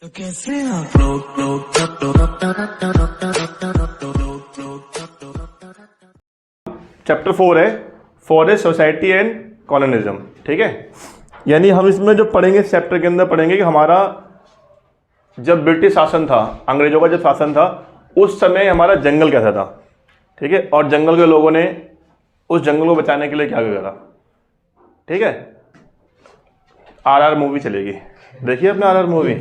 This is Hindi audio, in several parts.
तो कैसे आप चैप्टर 4 है फॉरेस्ट सोसाइटी एंड कॉलोनिज्म। ठीक है, यानी हम इसमें जो पढ़ेंगे इस चैप्टर के अंदर पढ़ेंगे कि हमारा जब ब्रिटिश शासन था, अंग्रेजों का जब शासन था, उस समय हमारा जंगल कैसा था। ठीक है, और जंगल के लोगों ने उस जंगल को बचाने के लिए क्या करा। ठीक है, आरआर मूवी चलेगी, देखिए अपने आरआर मूवी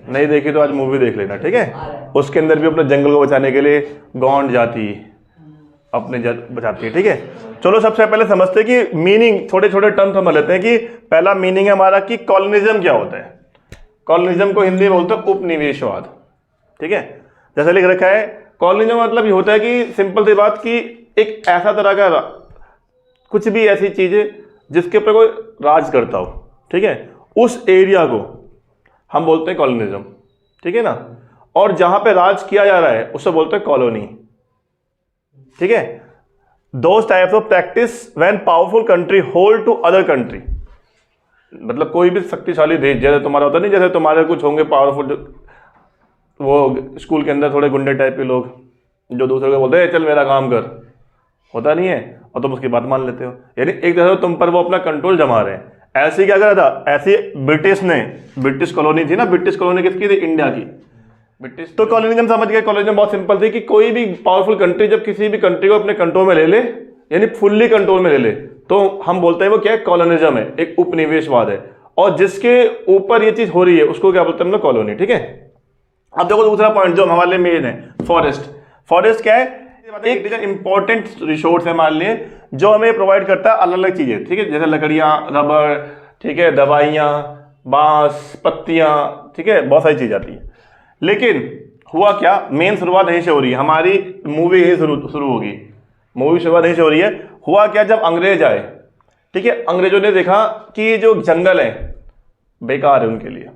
नहीं देखी तो आज मूवी देख लेना। ठीक है, उसके अंदर भी अपने जंगल को बचाने के लिए गौंड जाति अपने बचाती है। ठीक है, चलो सबसे पहले समझते हैं कि मीनिंग, छोटे छोटे टर्म समझ लेते हैं कि पहला मीनिंग है हमारा कि कॉलोनिज्म क्या होता है। कॉलोनिज्म को हिंदी में बोलते हैं उपनिवेशवाद। ठीक है, जैसे लिख रखा है कॉलोनिज्म मतलब ये होता है कि सिंपल सी बात कि एक ऐसा तरह का कुछ भी ऐसी चीज है जिसके ऊपर कोई राज करता हो। ठीक है, उस एरिया को हम बोलते हैं कॉलोनिज्म। ठीक है ना, और जहां पे राज किया जा रहा है उसे बोलते हैं कॉलोनी। ठीक है, those types of practice when powerful country hold to other country, मतलब कोई भी शक्तिशाली देश, जैसे तुम्हारा होता नहीं, जैसे तुम्हारे कुछ होंगे पावरफुल, वो स्कूल के अंदर थोड़े गुंडे टाइप के लोग जो दूसरे को बोलते हैं चल मेरा काम कर, होता नहीं है, और तुम उसकी बात मान लेते हो, यानी एक तरह से तुम पर वो अपना कंट्रोल जमा रहे हैं। ऐसे क्या करा था, ऐसी ब्रिटिश ने, ब्रिटिश कॉलोनी थी ना, ब्रिटिश कॉलोनी किसकी थी, इंडिया की, ब्रिटिश। तो कॉलोनिज्म समझ गए, कॉलोनिज्म बहुत सिंपल थी कि कोई भी पावरफुल कंट्री जब किसी भी कंट्री को अपने कंट्रोल में ले ले, यानी फुल्ली कंट्रोल में ले ले, तो हम बोलते हैं वो क्या है, कॉलोनिज्म है, एक उपनिवेशवाद है। और जिसके ऊपर ये चीज हो रही है उसको क्या बोलते हैं हम लोग, कॉलोनी। ठीक है, अब देखो दूसरा पॉइंट जो हमारे लिए मेन है, फॉरेस्ट। फॉरेस्ट क्या है, एक इंपॉर्टेंट रिसोर्स है हमारे लिए जो हमें प्रोवाइड करता है अलग अलग चीजें। ठीक है, जैसे लकड़ियां, रबर, ठीक है, दवाइयां, बांस, पत्तियां, ठीक है, बहुत सारी चीजें आती है। लेकिन हुआ क्या, मेन शुरुआत यहीं से हो रही है, हमारी मूवी यहीं शुरू होगी, मूवी शुरुआत यहीं से हो रही है। हुआ क्या, जब अंग्रेज आए, ठीक है, अंग्रेजों ने देखा कि ये जो जंगल है बेकार है उनके लिए,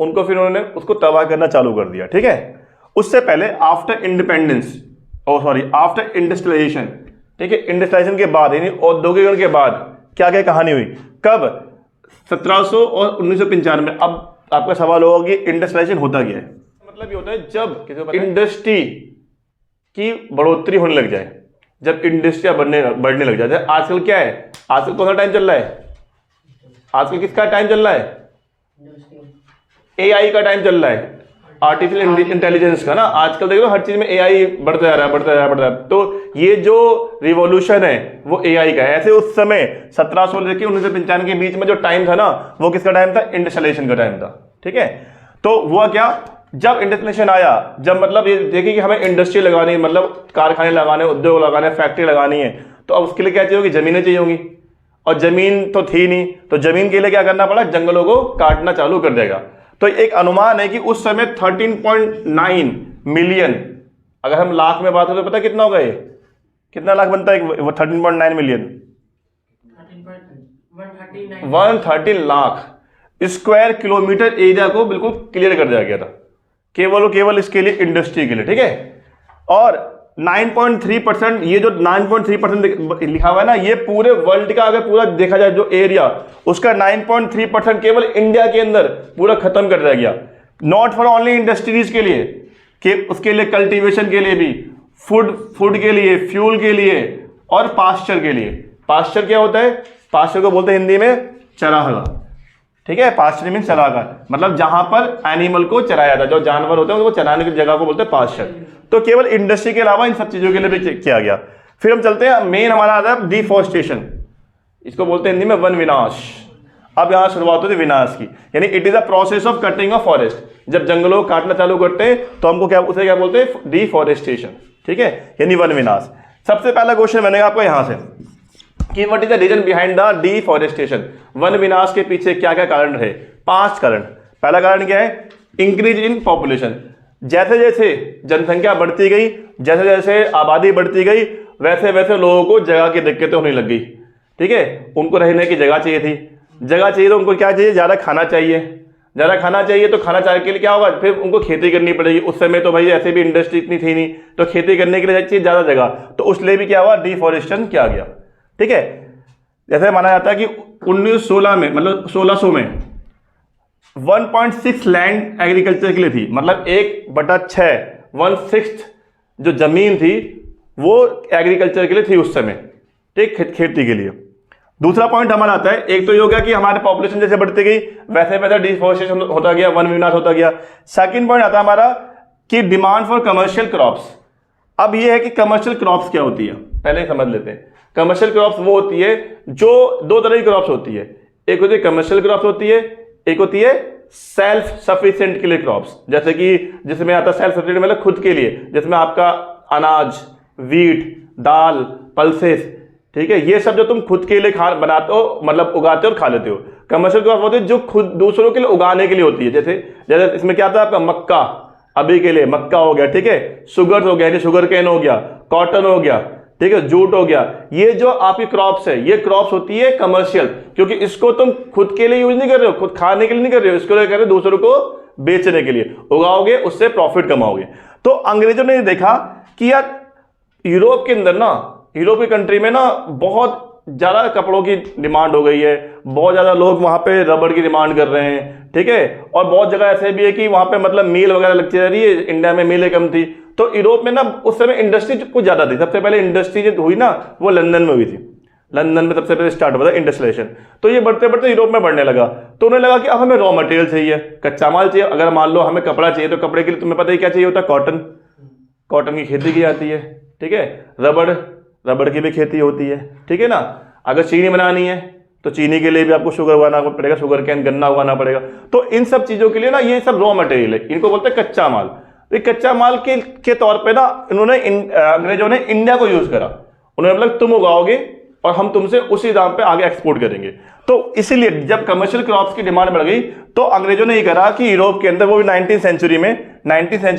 उनको फिर उन्होंने उसको तबाह करना चालू कर दिया। ठीक है, उससे पहले आफ्टर इंडिपेंडेंस, आफ्टर इंडस्ट्रियलाइजेशन, ठीक है, इंडस्ट्रियलाइजेशन के बाद यानी औद्योगिकरण के बाद क्या क्या कहानी हुई, कब, 1700 और 1995। अब आपका सवाल होगा कि इंडस्ट्रियलाइजेशन होता क्या है। मतलब ये होता है जब इंडस्ट्री की बढ़ोतरी होने लग जाए, जब इंडस्ट्रिया बढ़ने लग जाए। आजकल क्या है, आजकल कौन सा टाइम चल रहा है, आजकल किसका टाइम चल रहा है, एआई का टाइम चल रहा है, आर्टिफिशियल इंटेलिजेंस का ना। आजकल देख लो हर चीज में एआई बढ़ता जा रहा है। तो ये जो रिवॉल्यूशन है वो एआई का है। ऐसे उस समय 1700 लेके 1995 के बीच में जो टाइम था ना, वो किसका टाइम था, इंडस्ट्रियलाइजेशन का टाइम था। ठीक है, तो हुआ क्या, जब इंडस्ट्रियलाइजेशन आया, जब मतलब ये देखिए कि हमें इंडस्ट्री लगानी है, मतलब कारखाने लगाने, उद्योग लगाने, फैक्ट्री लगानी है, तो अब उसके लिए क्या चाहिए होगी, जमीनें चाहिए होंगी, और जमीन तो थी नहीं, तो जमीन के लिए क्या करना पड़ा, जंगलों को काटना चालू कर देगा। तो एक अनुमान है कि उस समय 13.9 मिलियन, अगर हम लाख में बात हो तो पता कितना होगा, ये कितना लाख बनता है, 13.9 million, 130 lakh square kilometre area को बिल्कुल क्लियर कर दिया गया था, केवल और केवल इसके लिए, इंडस्ट्री के लिए। ठीक है, और 9.3%, ये जो 9.3% लिखा हुआ है ना, ये पूरे वर्ल्ड का अगर पूरा देखा जाए जो एरिया, उसका 9.3% केवल इंडिया के अंदर पूरा खत्म कर दिया गया। नॉट फॉर ओनली इंडस्ट्रीज के लिए, कि उसके लिए कल्टीवेशन के लिए भी, फूड के लिए, फ्यूल के लिए, और पास्चर के लिए। पास्चर क्या होता है, पास्चर को बोलते हैं हिंदी में चरागाह। ठीक है, पास्चर मीन चरागाह, मतलब जहां पर एनिमल को चराया जाता है, जो जानवर होते हैं उनको चराने की जगह को बोलते हैं पास्चर। तो केवल इंडस्ट्री के अलावा इन सब चीजों के लिए भी किया गया। फिर हम चलते हैं, मेन हमारा आता है डिफॉरेस्टेशन, इसको बोलते हैं हिंदी में वन विनाश। अब यहां शुरुआत होती है विनाश की, यानी it is a process of cutting of forest. जब जंगलों को काटना चालू करते हैं तो हमको क्या, उसे क्या बोलते हैं, डिफॉरेस्टेशन। ठीक है, यानी वन विनाश। सबसे पहला क्वेश्चन बनेगा आपको यहां से कि what is the reason behind the deforestation, वन विनाश के पीछे क्या क्या कारण रहे। 5 कारण। पहला कारण क्या है, इंक्रीज इन पॉपुलेशन। जैसे जैसे जनसंख्या बढ़ती गई, जैसे जैसे आबादी बढ़ती गई, वैसे वैसे लोगों को जगह की दिक्कतें होने लग गई। ठीक है, उनको रहने की जगह चाहिए थी, जगह चाहिए तो उनको क्या चाहिए, ज्यादा खाना चाहिए, ज्यादा खाना चाहिए, तो खाना चाहिए के लिए क्या होगा, फिर उनको खेती करनी पड़ेगी। उस समय तो भाई ऐसे भी इंडस्ट्री इतनी थी नहीं, तो खेती करने के लिए चाहिए ज्यादा जगह, तो उसलिए भी क्या हुआ, डिफॉरेस्टेशन किया गया। ठीक है, जैसे माना जाता है कि 1916 में, मतलब 1600 में 1.6 लैंड एग्रीकल्चर के लिए थी, मतलब 1/6 1/6 जो जमीन थी वो एग्रीकल्चर के लिए थी उस समय, ठीक, खेती के लिए। दूसरा पॉइंट हमारा आता है, एक तो ये हो गया कि हमारे पॉपुलेशन जैसे बढ़ती गई वैसे वैसे डिफोरेस्टेशन होता गया, वन विनाश होता गया। सेकंड पॉइंट आता है हमारा कि डिमांड फॉर कमर्शियल क्रॉप्स। अब ये है कि कमर्शियल क्रॉप्स क्या होती है, पहले समझ लेते हैं। कमर्शियल क्रॉप्स वो होती है जो दो तरह की क्रॉप्स होती है, एक होती है कमर्शियल क्रॉप्स होती है, एक होती है सेल्फ सफिशिएंट के लिए क्रॉप्स, जैसे कि जिसमें आता है सेल्फ सफिशिएंट मतलब खुद के लिए, जिसमें आपका अनाज, वीट, दाल, पल्सेस, ठीक है, ये सब जो तुम खुद के लिए खा बनाते हो, मतलब उगाते हो और खा लेते हो। कमर्शियल क्रॉप होती है जो खुद दूसरों के लिए उगाने के लिए होती है, जैसे इसमें क्या आता है आपका मक्का, अभी के लिए मक्का हो गया, ठीक है, शुगर हो गया, शुगर केन हो गया, कॉटन हो गया, ठीक है, जूट हो गया। ये जो आपकी क्रॉप्स है ये क्रॉप्स होती है कमर्शियल, क्योंकि इसको तुम खुद के लिए यूज नहीं कर रहे हो, खुद खाने के लिए नहीं कर रहे हो, इसको कर रहे हो दूसरों को बेचने के लिए, उगाओगे उससे प्रॉफिट कमाओगे। तो अंग्रेजों ने देखा कि यार यूरोप के अंदर ना, यूरोप की कंट्री में ना बहुत ज़्यादा कपड़ों की डिमांड हो गई है, बहुत ज़्यादा लोग वहाँ पे रबड़ की डिमांड कर रहे हैं, ठीक है, और बहुत जगह ऐसे भी है कि वहाँ पे मतलब मील वगैरह लगती रह रही है, इंडिया में मीलें कम थी। तो यूरोप में ना उस समय इंडस्ट्री कुछ ज़्यादा थी। सबसे पहले इंडस्ट्री जो हुई ना वो लंदन में हुई थी, लंदन में सबसे पहले स्टार्ट हुआ था इंडस्ट्रियलाइजेशन। तो ये बढ़ते बढ़ते यूरोप में बढ़ने लगा। तो उन्हें लगा कि अब हमें रॉ मटेरियल चाहिए, कच्चा माल चाहिए। अगर मान लो हमें कपड़ा चाहिए तो कपड़े के लिए तुम्हें पता ही क्या चाहिए होता है, कॉटन, कॉटन की खेती की जाती है, ठीक है, रबड़ की भी खेती होती है, ठीक है ना। अगर चीनी बनानी है तो चीनी के लिए भी आपको शुगर उगाना पड़ेगा, शुगर कैन गन्ना उगाना पड़ेगा। तो इन सब चीज़ों के लिए ना ये सब रॉ मटेरियल है, इनको बोलते हैं कच्चा माल। तो कच्चा माल के तौर पे ना इन्होंने अंग्रेजों ने इंडिया को यूज करा। उन्होंने बोला तुम उगाओगे और हम तुमसे उसी दाम पे आगे एक्सपोर्ट करेंगे। तो इसीलिए जब कमर्शियल क्रॉप्स की डिमांड बढ़ गई तो अंग्रेजों ने ये करा कि यूरोप के अंदर, वो भी 19वीं सेंचुरी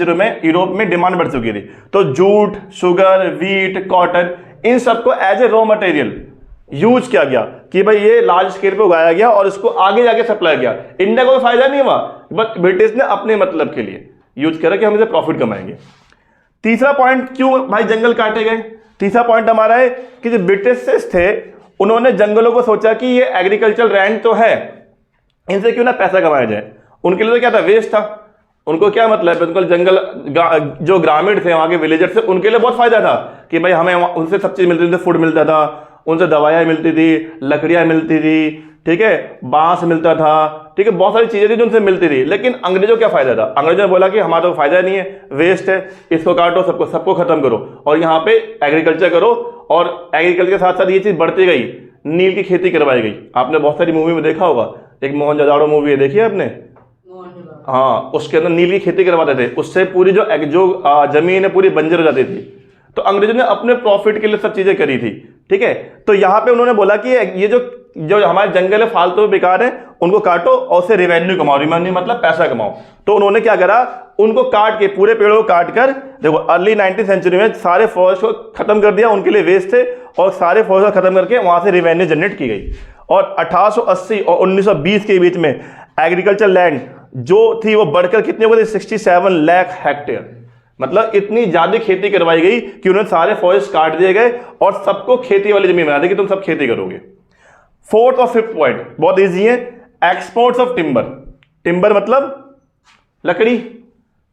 में यूरोप में डिमांड बढ़ चुकी थी, तो जूट, शुगर, वीट, कॉटन, इन सबको as a raw material use किया गया कि भाई ये लार्ज स्केल पे उगाया गया और इसको आगे जाके सप्लाई किया। इंडिया को फायदा नहीं हुआ, बट ब्रिटिश ने अपने मतलब के लिए यूज करा कि हम इसे प्रॉफिट कमाएंगे। तीसरा पॉइंट, क्यों भाई जंगल काटे गए। तीसरा पॉइंट हमारा है कि जो ब्रिटिश थे उन्होंने जंगलों को सोचा कि ये एग्रीकल्चर लैंड तो है, इनसे क्यों ना पैसा कमाया जाए। उनके लिए तो क्या था, वेस्ट था। उनको क्या मतलब है, उनको जंगल, जो ग्रामीण थे वहां के विलेजर्स थे, उनके लिए बहुत फायदा था कि भाई हमें उनसे सब चीज मिलती थी, फूड मिलता था, उनसे दवाइयाँ मिलती थी, लकड़ियाँ मिलती थी, ठीक है, बांस मिलता था, ठीक है, बहुत सारी चीजें थी जो उनसे मिलती थी। लेकिन अंग्रेजों क्या फायदा था, अंग्रेजों ने बोला कि हमारा तो फायदा नहीं है, वेस्ट है, इसको काटो, सबको खत्म करो और यहाँ पे एग्रीकल्चर करो। और एग्रीकल्चर के साथ साथ ये चीज बढ़ती गई, नील की खेती करवाई गई। आपने बहुत सारी मूवी में देखा होगा, एक मोहनजोदड़ो मूवी है, देखी है आपने? हाँ, उसके अंदर नील की खेती करवाते थे, उससे पूरी जो जमीन है पूरी बंजर हो जाती थी। तो अंग्रेजों ने अपने प्रॉफिट के लिए सब चीजें करी थी, ठीक है। तो यहाँ पे उन्होंने बोला कि ये जो हमारे जंगल है फालतू बेकार है, उनको काटो और उससे रेवेन्यू कमाओ। रेवेन्यू मतलब पैसा कमाओ। तो उन्होंने क्या करा, उनको काट के, पूरे पेड़ों को काट कर, देखो अर्ली 19वीं सेंचुरी में सारे फॉरेस्ट को खत्म कर दिया, उनके लिए वेस्ट थे, और सारे फॉरेस्ट को खत्म करके वहां से रेवेन्यू जनरेट की गई। और 1880 और 1920 के बीच में एग्रीकल्चर लैंड जो थी वो बढ़कर कितनी हो गई, 67 लाख हेक्टेयर। मतलब इतनी ज्यादा खेती करवाई गई कि उन्हें सारे फॉरेस्ट काट दिए गए और सबको खेती वाली जमीन बना दी कि तुम सब खेती करोगे। फोर्थ और फिफ्थ पॉइंट बहुत इजी है, एक्सपोर्ट्स ऑफ टिम्बर। टिम्बर मतलब लकड़ी,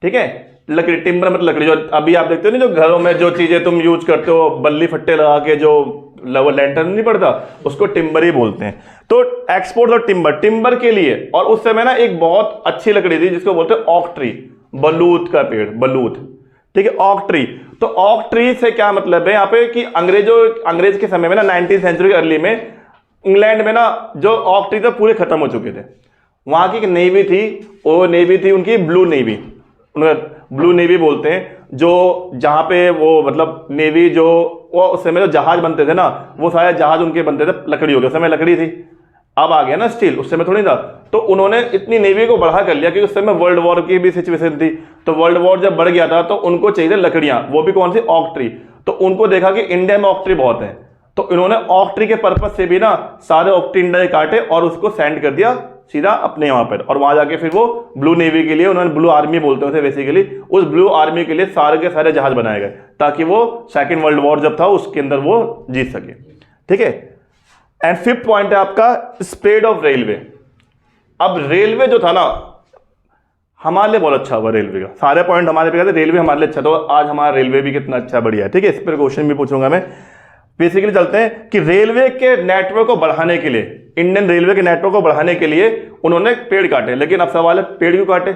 ठीक है, लकड़ी, टिम्बर मतलब लकड़ी। जो अभी आप देखते हो ना, जो घरों में जो चीजें तुम यूज करते हो, बल्ली फट्टे लगा के जो लैंटर्न नहीं पड़ता, उसको टिम्बर ही बोलते हैं। तो एक्सपोर्ट और टिम्बर के लिए, और उस समय ना एक बहुत अच्छी लकड़ी थी जिसको बोलते हैं ऑक ट्री, बलूत का पेड़, बलूत, ठीक है, ऑक ट्री। तो ऑक ट्री से क्या मतलब है यहाँ पे कि अंग्रेज के समय में ना 19वीं सेंचुरी के अर्ली में इंग्लैंड में ना जो ऑक ट्री थे पूरे खत्म हो चुके थे। वहां की एक नेवी थी, वो नेवी थी उनकी ब्लू नेवी, ब्लू नेवी बोलते हैं, जो जहां पे वो मतलब नेवी जो वो उस समय जो जहाज बनते थे ना, वो सारे जहाज उनके बनते थे लकड़ी हो गया। उस समय लकड़ी थी, अब आ गया ना स्टील, उस समय थोड़ी था। तो उन्होंने इतनी नेवी को बढ़ा कर लिया कि उस समय वर्ल्ड वॉर की भी सिचुएशन थी। तो वर्ल्ड वॉर जब बढ़ गया था तो उनको चाहिए लकड़ियां, वो भी कौन सी, ऑक ट्री। तो उनको देखा कि इंडिया में ऑक ट्री बहुत है, तो इन्होंने ऑक ट्री के पर्पज से भी ना सारे ऑक ट्री इंडिया काटे और उसको सेंड कर दिया सीधा अपने वहां पर। और वहां जाके फिर वो ब्लू नेवी के लिए, उन्होंने ब्लू आर्मी बोलते हैं बेसिकली, उस ब्लू आर्मी के लिए सारे के सारे जहाज बनाए गए ताकि वो सेकेंड वर्ल्ड वॉर जब था उसके अंदर वो जीत सके, ठीक है। एंड फिफ्थ पॉइंट है आपका स्प्रेड ऑफ रेलवे। अब रेलवे जो था ना, हमारे लिए बहुत अच्छा हुआ रेलवे का, सारे पॉइंट हमारे पे कहते रेलवे हमारे लिए अच्छा, तो आज हमारा रेलवे भी कितना अच्छा बढ़िया है, ठीक है। इस पर क्वेश्चन भी पूछूंगा मैं। बेसिकली चलते हैं कि रेलवे के नेटवर्क को बढ़ाने के लिए, इंडियन रेलवे के नेटवर्क को बढ़ाने के लिए उन्होंने पेड़ काटे, लेकिन अब सवाल है पेड़ क्यों काटे?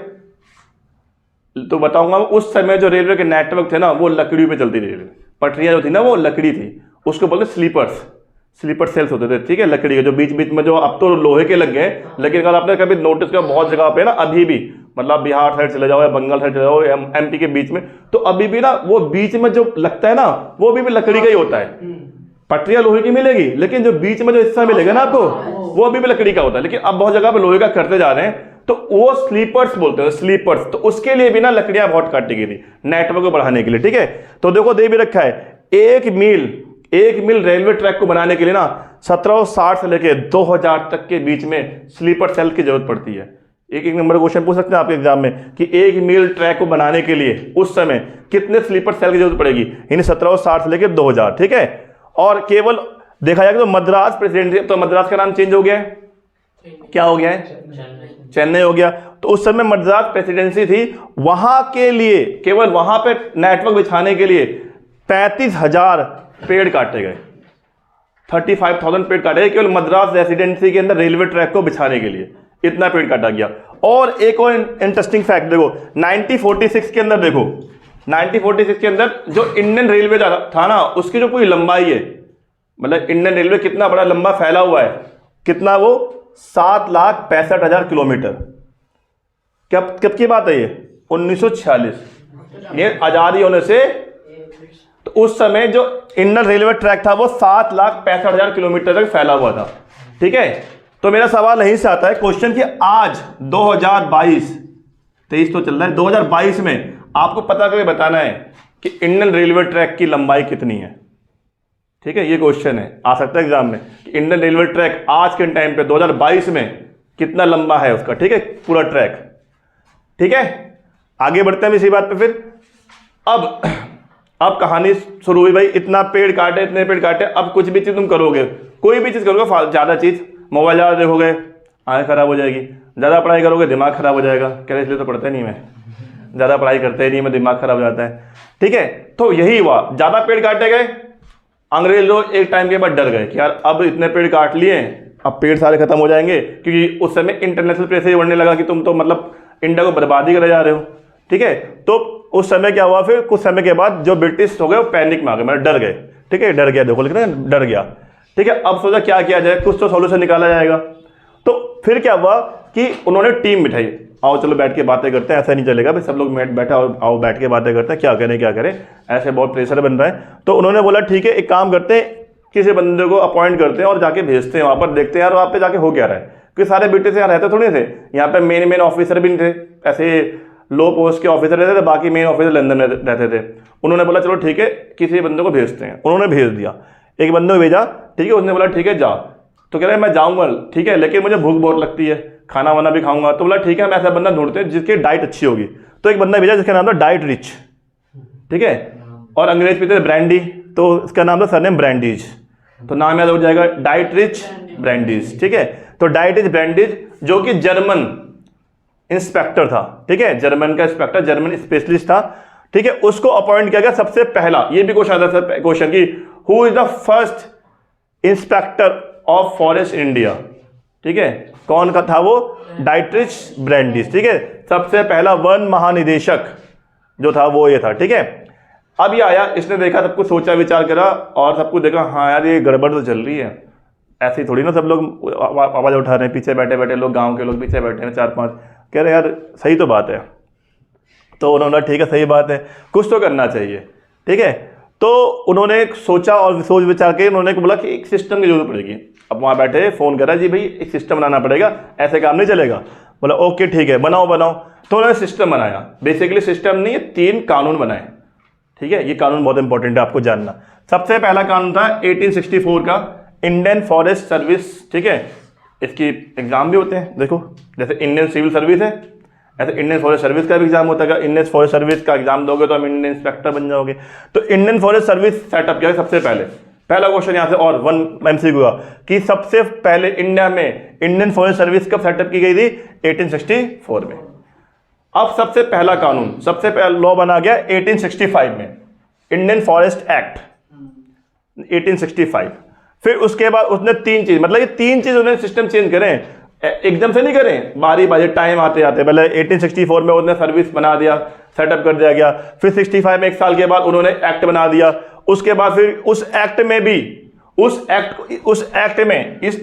तो बताऊंगा। उस समय जो रेलवे के नेटवर्क थे ना वो लकड़ी पे चलती थी, पटरियां जो थी ना वो लकड़ी थी, उसको बोलते स्लीपर्स, स्लीपर सेल्स होते थे, ठीक है, लकड़ी के, जो बीच बीच में जो अब तो लोहे के लग गए, लेकिन अगर आपने कभी नोटिस किया बहुत जगह पे ना अभी भी, मतलब बिहार साइड चले जाओ या बंगाल साइड चले जाओ या एमपी के बीच में, तो अभी भी ना वो बीच में जो लगता है ना वो भी लकड़ी का ही होता है। पटरियां लोहे की मिलेगी, लेकिन जो बीच में जो हिस्सा मिलेगा ना आपको वो अभी भी लकड़ी का होता है, लेकिन अब बहुत जगह पे लोहे का करते जा रहे हैं, तो वो स्लीपर्स बोलते हैं, स्लीपर्स। तो उसके लिए भी ना लकड़ियां बहुत काटी गई थी नेटवर्क को बढ़ाने के लिए, ठीक है। तो देखो दे भी रखा है, एक मील रेलवे ट्रैक को बनाने के लिए ना 1760 से लेके 2000 तक के बीच में स्लीपर सेल की जरूरत पड़ती है। एक नंबर क्वेश्चन पूछ सकते हैं आपके एग्जाम में कि एक मील ट्रैक को बनाने के लिए उस समय कितने स्लीपर सेल की जरूरत पड़ेगी, यानी 1760 से लेके 2000, ठीक है। और केवल देखा जाए तो मद्रास प्रेसिडेंसी, तो मद्रास का नाम चेंज हो गया है, क्या हो गया है, चेन्नई हो गया। तो उस समय मद्रास प्रेसिडेंसी थी, वहां के लिए केवल वहां पे नेटवर्क बिछाने के लिए 35,000 पेड़ काटे गए, 35,000 पेड़ काटे गए केवल मद्रास रेसिडेंसी के अंदर रेलवे ट्रैक को बिछाने के लिए, इतना पेड़ काटा गया। और एक और इंटरेस्टिंग फैक्ट देखो, 1946 के अंदर देखो, 1946 के अंदर जो इंडियन रेलवे था ना उसकी जो पूरी लंबाई है, मतलब इंडियन रेलवे कितना बड़ा लंबा फैला हुआ है, कितना वो 7,65,000 किलोमीटर। कब की बात है ये, 1946, ये आजादी होने से, तो उस समय जो इंडियन रेलवे ट्रैक था वो 7,65,000 किलोमीटर तक फैला हुआ था, ठीक है। तो मेरा सवाल यहीं से आता है क्वेश्चन कि आज 2022-23 तो चल रहा है, 2022 में आपको पता करके बताना है कि इंडियन रेलवे ट्रैक की लंबाई कितनी है, ठीक है। ये क्वेश्चन है, आ सकता है एग्जाम में कि इंडियन रेलवे ट्रैक आज के टाइम पे 2022 में कितना लंबा है उसका, ठीक है, पूरा ट्रैक, ठीक है। आगे बढ़ते हैं इसी बात पे फिर। अब कहानी शुरू हुई भाई, इतना पेड़ काटे, इतने पेड़ काटे, अब कुछ भी चीज तुम करोगे, कोई भी चीज करोगे, ज्यादा चीज, मोबाइल ज्यादा देखोगे आंखें खराब हो जाएगी, ज्यादा पढ़ाई करोगे दिमाग खराब हो जाएगा, कह रहे इसलिए तो पढ़ते नहीं, मैं ज्यादा पढ़ाई करते ही नहीं, मैं दिमाग खराब हो जाता है, ठीक है। तो यही हुआ, ज्यादा पेड़ काटे गए, अंग्रेज लोग एक टाइम के बाद डर गए कि यार अब इतने पेड़ काट लिए, अब पेड़ सारे खत्म हो जाएंगे, क्योंकि उस समय इंटरनेशनल प्रेशर बढ़ने लगा कि तुम तो मतलब इंडिया को बर्बादी करे जा रहे हो, ठीक है। तो उस समय क्या हुआ, फिर कुछ समय के बाद जो ब्रिटिश हो गए वो पैनिक में आ गए, मतलब डर गए, ठीक है, डर गया, देखो लिख रहे हैं डर गया, ठीक है। अब सोचा क्या किया जाए, कुछ तो सॉल्यूशन निकाला जाएगा। तो फिर क्या हुआ कि उन्होंने टीम बिठाई, आओ चलो बैठ के बातें करते हैं, ऐसा नहीं चलेगा भाई सब लोग बैठा आओ बैठ के बातें करते हैं, क्या करें, ऐसे बहुत प्रेशर बन रहा है। तो उन्होंने बोला ठीक है एक काम करते हैं, किसी बंदे को अपॉइंट करते हैं और जाके भेजते हैं वहाँ पर, देखते हैं यार वहाँ पे जाके हो क्या रहा है, क्योंकि सारे ब्रिटिश यहाँ रहते थोड़े थे, यहाँ पे मेन ऑफिसर भी नहीं थे, ऐसे लो पोस्ट के ऑफिसर रहते थे, बाकी मेन ऑफिसर लंदन में रहते थे। उन्होंने बोला चलो ठीक है किसी बंदे को भेजते हैं, उन्होंने भेज दिया, एक बंदे को भेजा, ठीक है, उसने बोला ठीक है जा, तो कह रहे मैं जाऊँगा, ठीक है, लेकिन मुझे भूख बहुत लगती है, खाना वाना भी खाऊंगा। तो बोला ठीक है हम ऐसा बंदा ढूंढते हैं जिसकी डाइट अच्छी होगी, तो एक बंदा भेजा जिसका नाम था डाइट रिच, ठीक है, और अंग्रेज पीते थे ब्रांडी, तो इसका नाम था सरनेम ब्रांडीज, तो नाम याद हो जाएगा डाइट रिच ब्रांडीज, ठीक है। तो डाइट रिच ब्रांडीज जो कि जर्मन इंस्पेक्टर था, ठीक है, जर्मन का इंस्पेक्टर, जर्मन स्पेशलिस्ट था, ठीक है, उसको अपॉइंट किया गया सबसे पहला। ये भी क्वेश्चन आता है क्वेश्चन की who is the first inspector of forest India, ठीक है, कौन का था वो, डाइट्रिच ब्रांडीज, ठीक है, सबसे पहला वन महानिदेशक जो था वो ये था, ठीक है। अब ये आया, इसने देखा, सब कुछ सोचा विचार करा और सब कुछ देखा, हाँ यार ये गड़बड़ तो चल रही है, ऐसी थोड़ी ना सब लोग आवाज उठा रहे हैं, पीछे बैठे बैठे लोग, गांव के लोग पीछे बैठे हैं 4-5, कह रहे यार सही तो बात है। तो उन्होंने ठीक है सही बात है, कुछ तो करना चाहिए, ठीक है। तो उन्होंने सोचा और सोच विचार के उन्होंने बोला कि एक सिस्टम की जरूरत पड़ेगी। अब वहाँ बैठे फ़ोन करा, जी भाई एक सिस्टम बनाना पड़ेगा, ऐसे काम नहीं चलेगा। बोला ओके ठीक है बनाओ। तो उन्होंने सिस्टम बनाया, बेसिकली सिस्टम नहीं है, 3 कानून बनाए, ठीक है। ये कानून बहुत इंपॉर्टेंट है आपको जानना। सबसे पहला कानून था 1864 का इंडियन फॉरेस्ट सर्विस, ठीक है, इसकी एग्जाम भी होते हैं, देखो जैसे इंडियन सिविल सर्विस है ऐसे इंडियन फॉरेस्ट सर्विस का भी एग्जाम होता है। इंडियन फॉरेस्ट सर्विस का एग्जाम दोगे तो हम इंडियन इंस्पेक्टर बन जाओगे। तो इंडियन फॉरेस्ट सर्विस सेटअप किया सबसे पहले पहला क्वेश्चन यहां से और 1 MCQ हुआ कि सबसे पहले इंडिया में इंडियन फॉरेस्ट सर्विस कब सेटअप की गई थी? 1864 में। अब सबसे पहला कानून, सबसे पहला लॉ बना गया 1865 में, इंडियन फॉरेस्ट एक्ट 1865। फिर उसके बाद उसने 3 चीज, मतलब ये 3 चीज उन्होंने सिस्टम चेंज करें, एकदम से नहीं करें, बारी बारी टाइम आते आते। पहले 1864 में उन्होंने सर्विस बना दिया, सेटअप कर दिया गया। फिर 65 में 1 साल के बाद उन्होंने एक्ट बना दिया। उसके बाद फिर उस एक्ट में भी इस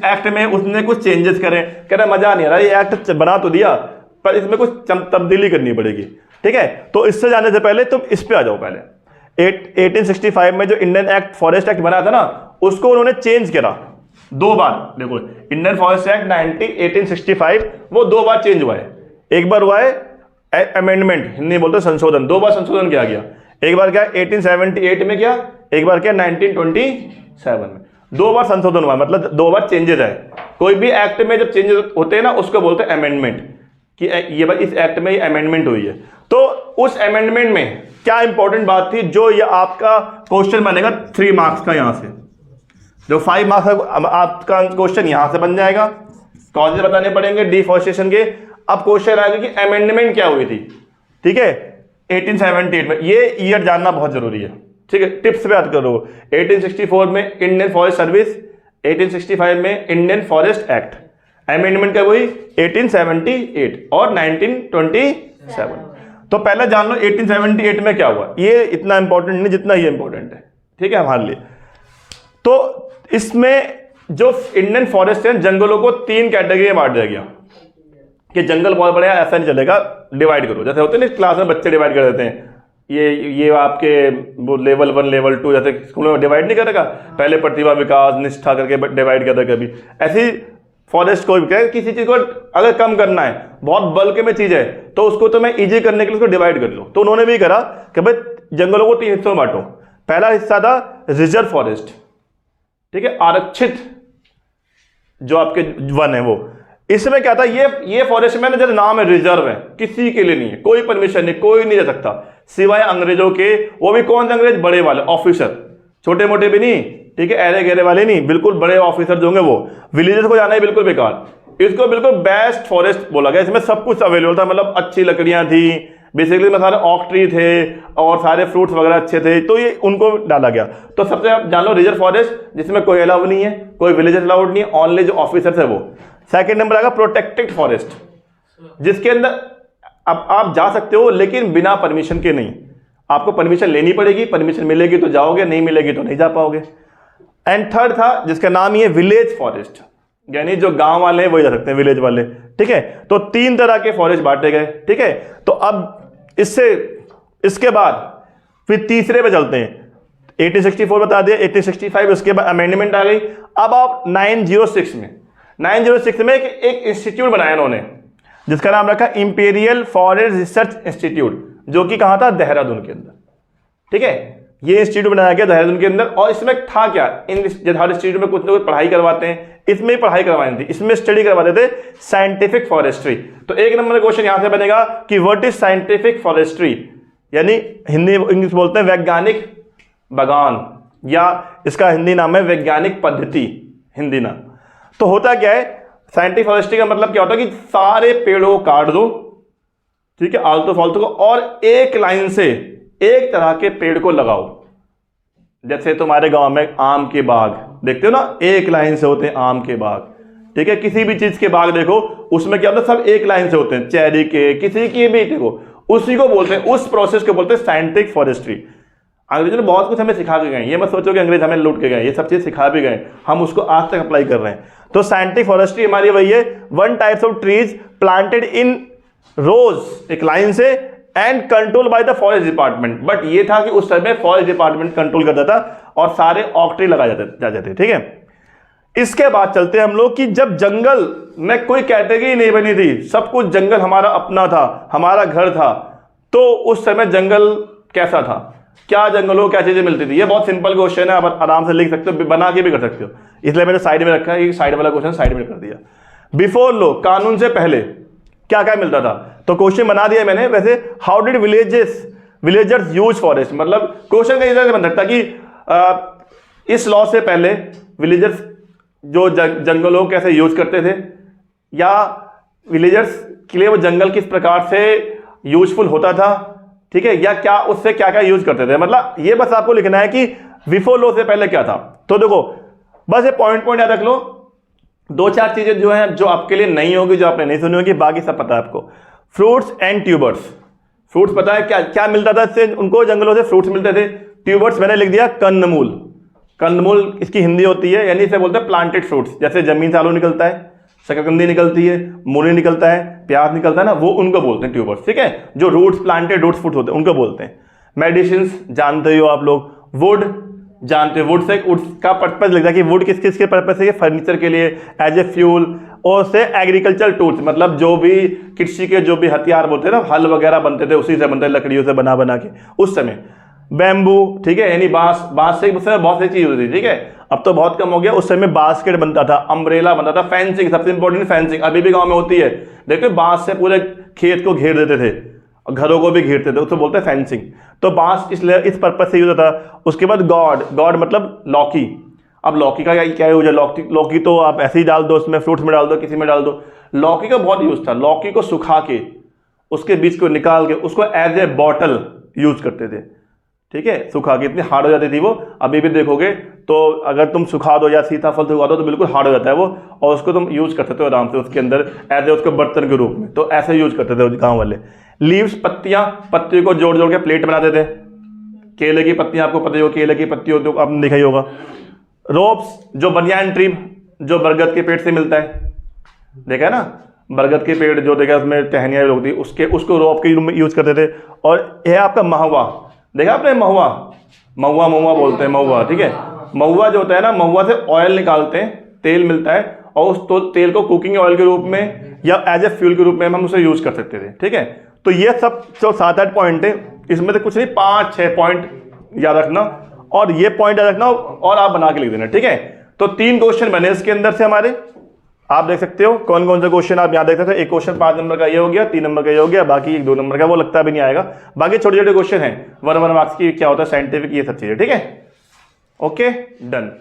एक्ट में उसने कुछ चेंजेस करे। कह रहा मजा नहीं आ रहा, ये एक्ट बना तो दिया पर इसमें कुछ तब्दीली करनी पड़ेगी। ठीक है, तो इससे जाने से पहले तुम इस पे आ जाओ। पहले 1865 में जो इंडियन एक्ट फॉरेस्ट एक्ट बना था ना, उसको उन्होंने चेंज करा 2 बार। देखो इंडियन फॉरेस्ट एक्ट 1865 वो 2 बार चेंज हुआ है। एक बार हुआ है अमेंडमेंट, हिंदी बोलते संशोधन, 2 बार संशोधन किया गया। एक बार क्या 1878 में किया, एक बार क्या 1927 में। 2 बार संशोधन हुआ, मतलब 2 बार चेंजेस है। कोई भी एक्ट में जब चेंजेस होते हैं ना, उसको बोलते हैं अमेंडमेंट, कि ये भाई इस एक्ट में ये अमेंडमेंट हुई है। तो उस अमेंडमेंट में क्या इंपॉर्टेंट बात थी, जो ये आपका क्वेश्चन बनेगा 3 मार्क्स का, यहां से जो 5 मार्क्स का आपका क्वेश्चन यहां से बन जाएगा। कॉजेज बताने पड़ेंगे डिफॉरेस्टेशन के। अब क्वेश्चन आएगा कि अमेंडमेंट क्या हुई थी। ठीक है, 1878 में, ये ईयर जानना बहुत जरूरी है। ठीक है, टिप्स पे याद करो। 1864 में इंडियन फॉरेस्ट सर्विस, 1865 में इंडियन फॉरेस्ट एक्ट, अमेंडमेंट क्या हुई 1878 और 1927। तो पहले जान लो 1878 में क्या हुआ। ये इतना इंपॉर्टेंट नहीं जितना ये इंपॉर्टेंट है। ठीक है हमारे लिए। तो इसमें जो इंडियन फॉरेस्ट है, जंगलों को 3 कैटेगरी में बांट दिया गया कि जंगल बहुत बड़ा है, ऐसा नहीं चलेगा, डिवाइड करो। जैसे होते हैं ना क्लास में बच्चे डिवाइड कर देते हैं, ये आपके वो लेवल 1 लेवल 2 जैसे स्कूल में डिवाइड नहीं करेगा, पहले प्रतिभा विकास निष्ठा करके डिवाइड करता कभी। ऐसी फॉरेस्ट को भी किसी चीज को अगर कम करना है, बहुत बल्क में चीज है, तो उसको तो मैं इजी करने के लिए उसको डिवाइड कर लो। तो उन्होंने भी करा कि भाई जंगलों को 3 हिस्सों में बांटो। पहला हिस्सा था रिजर्व फॉरेस्ट, ठीक है, आरक्षित जो आपके वन है वो। इसमें क्या था, ये फॉरेस्ट में जैसे नाम है रिजर्व है, किसी के लिए नहीं है, कोई परमिशन नहीं, कोई नहीं जा सकता सिवाय अंग्रेजों के। वो भी कौन से अंग्रेज? बड़े वाले ऑफिसर, छोटे मोटे भी नहीं। ठीक है, ऐरे गहरे वाले नहीं, बिल्कुल बड़े ऑफिसर जो होंगे वो। विलेजेस को जाना है बिल्कुल बेकार। इसको बिल्कुल बेस्ट फॉरेस्ट बोला गया। इसमें सब कुछ अवेलेबल था, मतलब अच्छी लकड़ियां थी, बेसिकली में सारे ऑक ट्री थे और सारे फ्रूट्स वगैरह अच्छे थे, तो ये उनको डाला गया। तो सबसे आप जान लो रिजर्व फॉरेस्ट, जिसमें कोई अलाउ नहीं है, कोई विलेजेस अलाउड नहीं है, ओनली जो ऑफिसर्स है वो। सेकंड नंबर आएगा प्रोटेक्टेड फॉरेस्ट, जिसके अंदर अब आप जा सकते हो लेकिन बिना परमिशन के नहीं, आपको परमिशन लेनी पड़ेगी, परमिशन मिलेगी तो जाओगे, नहीं मिलेगी तो नहीं जा पाओगे। एंड थर्ड था जिसका नाम ही है विलेज फॉरेस्ट, यानी जो गांव वाले हैं वही जा सकते हैं, विलेज वाले। ठीक है, तो 3 तरह के फॉरेस्ट बांटे गए। ठीक है, तो अब इसके बाद फिर तीसरे पे चलते हैं। 1864 बता दिया, 1865 उसके बाद अमेंडमेंट आ गई। अब आप 906 में एक इंस्टीट्यूट बनाया इन्होंने, जिसका नाम रखा इंपीरियल फॉरेस्ट रिसर्च इंस्टीट्यूट, जो कि कहां था? देहरादून के अंदर। ठीक है, ये इंस्टीट्यूट बनाया गया देहरादून के अंदर। और इसमें था क्या, इन हर इंस्टीट्यूट में कुछ ना कुछ पढ़ाई करवाते हैं, इसमें पढ़ाई करवानी थी, इसमें स्टडी करवाते थे साइंटिफिक फॉरेस्ट्री। तो 1 नंबर क्वेश्चन यहां से बनेगा कि व्हाट इज साइंटिफिक फॉरेस्ट्री, यानी हिंदी इंग्लिश बोलते हैं वैज्ञानिक बागान, या इसका हिंदी नाम है वैज्ञानिक पद्धति, हिंदी नाम। तो होता क्या है साइंटिफिक फॉरेस्ट्री का मतलब क्या होता है कि सारे पेड़ों को काट दो, ठीक है, आलतू फालतू को, और एक लाइन से एक तरह के पेड़ को लगाओ। जैसे तुम्हारे गांव में आम के बाग देखते हो ना, एक लाइन से होते हैं आम के बाग। ठीक है, किसी भी चीज के बाग देखो, उसमें क्या होता है, सब एक लाइन से होते हैं, चेरी के, किसी की भी देखो, उसी को बोलते हैं, उस प्रोसेस को बोलते हैं साइंटिफिक फॉरेस्ट्री। अंग्रेजों ने बहुत कुछ हमें सिखा के गए, ये मत सोचो कि अंग्रेज हमें लूट के गए, ये सब चीज सिखा भी गए, हम उसको आज तक अप्लाई कर रहे हैं। तो साइंटिफिक फॉरेस्ट्री हमारी वही है, 1 types of trees planted in rows, एक लाइन से, and control by the forest department. But ये था कि उस समय फॉरेस्ट डिपार्टमेंट कंट्रोल करता था और सारे ऑक ट्री लगाए जाते थे। ठीक है, इसके बाद चलते हैं हम लोग कि जब जंगल में कोई कैटेगरी नहीं बनी थी, सब कुछ जंगल हमारा अपना था, हमारा घर था, तो उस समय जंगल कैसा था, क्या जंगलों क्या चीजें मिलती थी? ये बहुत सिंपल क्वेश्चन है, आप आराम से लिख सकते हो, बना के भी कर सकते हो, इसलिए मैंने साइड में रखा है, साइड वाला क्वेश्चन साइड में कर दिया। बिफोर लॉ, कानून से पहले क्या क्या मिलता था, तो क्वेश्चन बना दिया मैंने। वैसे how did villagers use forest, मतलब क्वेश्चन का इधर से बन सकता कि इस लॉ से पहले विलेजर्स जो जंगलों को कैसे यूज करते थे, या विलेजर्स के लिए वो जंगल किस प्रकार से यूजफुल होता था, ठीक है, या क्या उससे क्या क्या यूज करते थे, मतलब ये बस आपको लिखना है कि बिफोर लॉ से पहले क्या था। तो देखो बस ये पॉइंट याद रख लो, 2-4 चीजें जो हैं जो आपके लिए नहीं होगी, जो आपने नहीं सुनी होगी, बाकी सब पता है आपको। फ्रूट्स एंड ट्यूबर्स, फ्रूट्स पता है क्या क्या मिलता था इससे, उनको जंगलों से फ्रूट्स मिलते थे। ट्यूबर्स मैंने लिख दिया कंदमूल, कंदमूल इसकी हिंदी होती है, यानी इसे बोलते हैं प्लांटेड फ्रूट्स, जैसे जमीन से आलू निकलता है, शकरकंदी निकलती है, मूली निकलता है, प्याज निकलता है ना, वो उनको बोलते हैं ट्यूबर्स, ठीक है। जो रूट्स, प्लांटेड रूट्स फ्रूट होते हैं उनको बोलते हैं। मेडिसिन जानते हो आप लोग, वुड जानते हो, वुड से वुड का पर्पज लगता है कि वुड किस किस के पर्पज से, फर्नीचर के लिए, एज ए फ्यूल, और से एग्रीकल्चर टूल्स, मतलब जो भी कृषि के जो भी हथियार बोलते हैं ना, हल वगैरह बनते थे उसी से बनते, लकड़ियों से बना बना के उस समय। बैम्बू, ठीक है, यानी बांस, बांस से उस समय बहुत सी चीज होती थी, ठीक है, अब तो बहुत कम हो गया। उस समय बास्केट बनता था, अम्ब्रेला बनता था, फेंसिंग, सबसे इंपॉर्टेंट फेंसिंग अभी भी गांव में होती है, देखो बांस से पूरे खेत को घेर देते थे, घरों को भी घेरते थे, उसको बोलते हैं फेंसिंग। तो बांस इसलिए इस पर्पज से यूज होता था। उसके बाद गॉड, गॉड मतलब लौकी। अब लौकी का क्या यूज है, लौकी तो आप ऐसे ही डाल दो, उसमें फ्रूट्स में डाल दो, किसी में डाल दो। लौकी का बहुत यूज था, लौकी को सुखा के उसके बीज को निकाल के उसको एज ए बॉटल यूज करते थे, ठीक है, सुखा के, इतनी हार्ड हो जाती थी वो। अभी भी देखोगे तो अगर तुम सुखा दो या सीताफल सुखा दो तो बिल्कुल हार्ड हो जाता है वो, और उसको तुम यूज कर सकते हो आराम से उसके अंदर एज ए उसको बर्तन के रूप में, तो ऐसे यूज करते थे गाँव वाले। लीव्स, पत्तियां, पत्तियों को जोड़ जोड़ के प्लेट बनाते थे। केले की पत्तियां आपको पता ही हो, केले की पत्ती होती है, आपने देखा ही होगा। रोप्स, जो बनियान ट्री जो बरगद के पेड़ से मिलता है, देखा है ना, बरगद के पेड़ जो देखा उसमें टहनियाँ होती है, उसको रोप के रूप में यूज करते थे। और यह आपका महुआ, देखा आपने, महुआ, महुआ महुआ बोलते हैं, महुआ, ठीक है। महुआ जो होता है ना, महुआ से ऑयल निकालते हैं, तेल मिलता है, और उस तेल को कुकिंग ऑयल के रूप में या एज ए फ्यूल के रूप में हम उसे यूज कर सकते थे, ठीक है। तो ये सब जो 7-8 पॉइंट है, इसमें से कुछ नहीं, 5-6 पॉइंट याद रखना, और ये पॉइंट याद रखना और आप बना के लिख देना, ठीक है। तो 3 क्वेश्चन बने इसके अंदर से हमारे, आप देख सकते हो कौन कौन से क्वेश्चन आप यहाँ देख सकते हो। एक क्वेश्चन 5 नंबर का ये हो गया, 3 नंबर का ये हो गया, बाकी 1-2 नंबर का वो लगता भी नहीं आएगा। बाकी छोटे छोटे क्वेश्चन हैं 1 मार्क्स की, क्या होता है साइंटिफिक, ये सब चीजें, ठीक है। Okay, done.